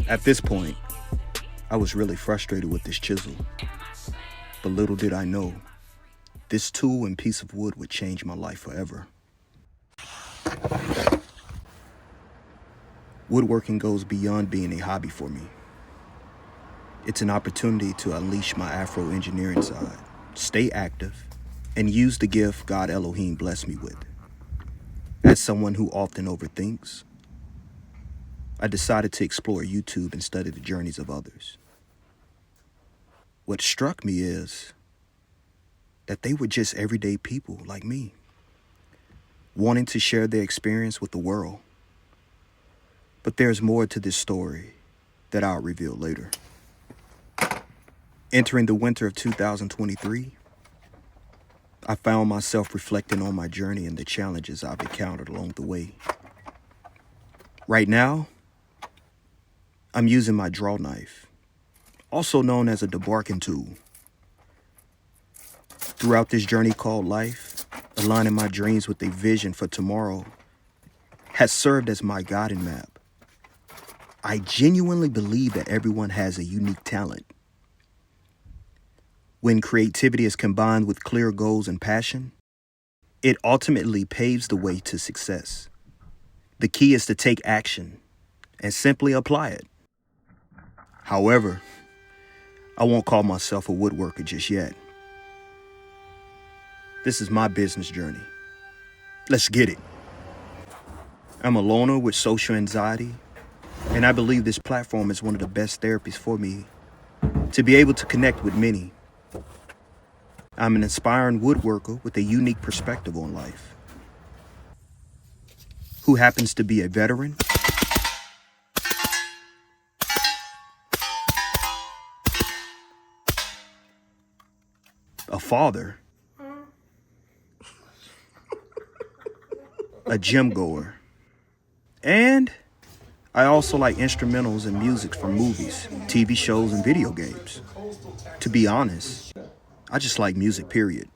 At this point, I was really frustrated with this chisel. But little did I know, this tool and piece of wood would change my life forever. Woodworking goes beyond being a hobby for me. It's an opportunity to unleash my Afro-engineering side, stay active, and use the gift God Elohim blessed me with. As someone who often overthinks, I decided to explore YouTube and study the journeys of others. What struck me is that they were just everyday people like me, wanting to share their experience with the world. But there's more to this story that I'll reveal later. Entering the winter of 2023, I found myself reflecting on my journey and the challenges I've encountered along the way. Right now, I'm using my draw knife, also known as a debarking tool. Throughout this journey called life, aligning my dreams with a vision for tomorrow has served as my guiding map. I genuinely believe that everyone has a unique talent. When creativity is combined with clear goals and passion, it ultimately paves the way to success. The key is to take action and simply apply it. However, I won't call myself a woodworker just yet. This is my business journey. Let's get it. I'm a loner with social anxiety, and I believe this platform is one of the best therapies for me to be able to connect with many. I'm an inspiring woodworker with a unique perspective on life, who happens to be a veteran, a father, a gym goer, and I also like instrumentals and music from movies, TV shows, and video games. To be honest, I just like music, period.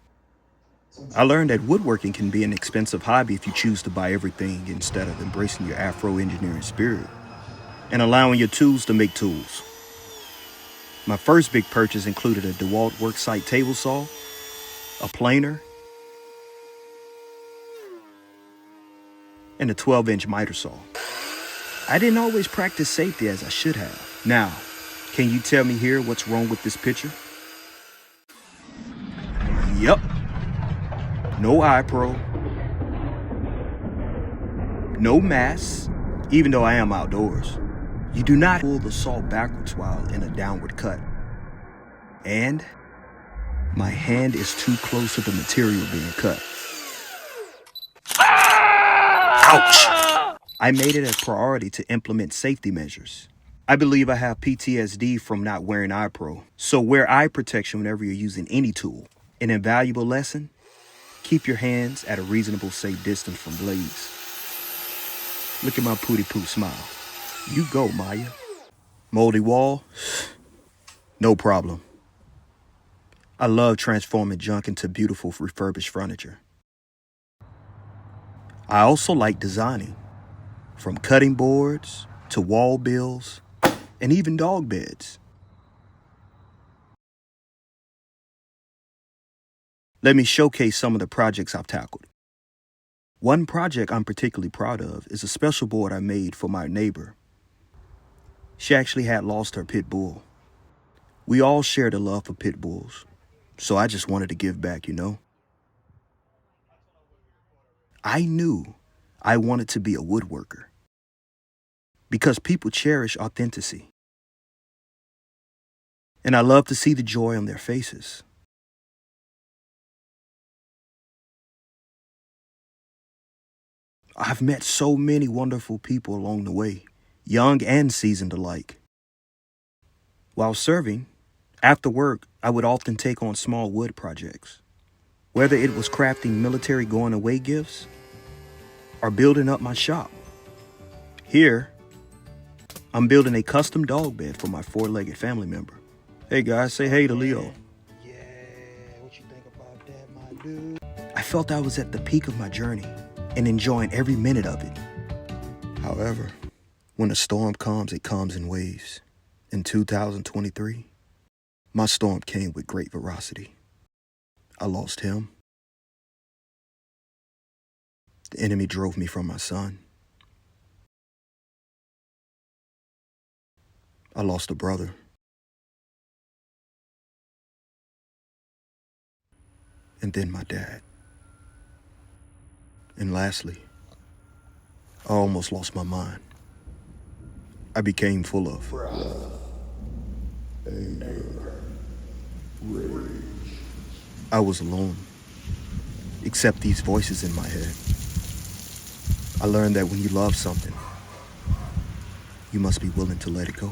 I learned that woodworking can be an expensive hobby if you choose to buy everything instead of embracing your Afro-engineering spirit and allowing your tools to make tools. My first big purchase included a DeWalt Worksite table saw, a planer, and a 12-inch miter saw. I didn't always practice safety as I should have. Now, can you tell me here what's wrong with this picture? Yep. No eye pro. No mask, even though I am outdoors. You do not pull the saw backwards while in a downward cut. And my hand is too close to the material being cut. Ouch! I made it a priority to implement safety measures. I believe I have PTSD from not wearing eye pro, so wear eye protection whenever you're using any tool. An invaluable lesson: keep your hands at a reasonable safe distance from blades. Look at my pooty poo smile. You go, Maya. Moldy wall? No problem. I love transforming junk into beautiful refurbished furniture. I also like designing, from cutting boards to wall bills and even dog beds. Let me showcase some of the projects I've tackled. One project I'm particularly proud of is a special board I made for my neighbor. She actually had lost her pit bull. We all shared a love for pit bulls, so I just wanted to give back, you know? I knew I wanted to be a woodworker because people cherish authenticity. And I love to see the joy on their faces. I've met so many wonderful people along the way, young and seasoned alike. While serving, after work, I would often take on small wood projects, whether it was crafting military going-away gifts or building up my shop. Here, I'm building a custom dog bed for my 4-legged family member. Hey guys, say hey to Leo. Yeah, what you think about that, my dude? I felt I was at the peak of my journey and enjoying every minute of it. However, When a storm comes, it comes in waves. In 2023, my storm came with great ferocity. I lost him. The enemy drove me from my son. I lost a brother. And then my dad. And lastly, I almost lost my mind. I became full of anger, rage. I was alone, except these voices in my head. I learned that when you love something, you must be willing to let it go.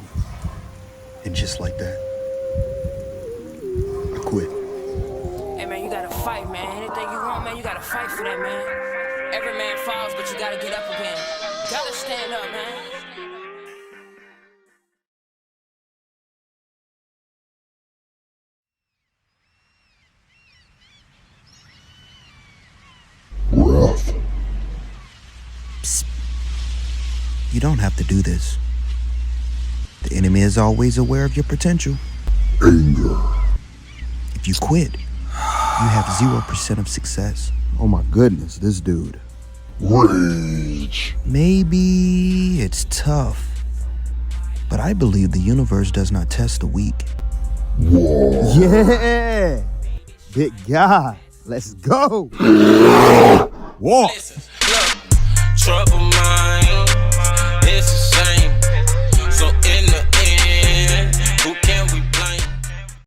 And just like that, I quit. Hey man, you gotta fight, man. Anything you want, man, you gotta fight for that, man. Every man falls, but you gotta get up again. Gotta stand up, man. Rough. Psst. You don't have to do this. The enemy is always aware of your potential. Anger. If you quit, you have 0% of success. Oh my goodness, this dude. Rage. Maybe it's tough, but I believe the universe does not test the weak. War. Yeah! Big guy. Let's go. Walk. Listen, look, trouble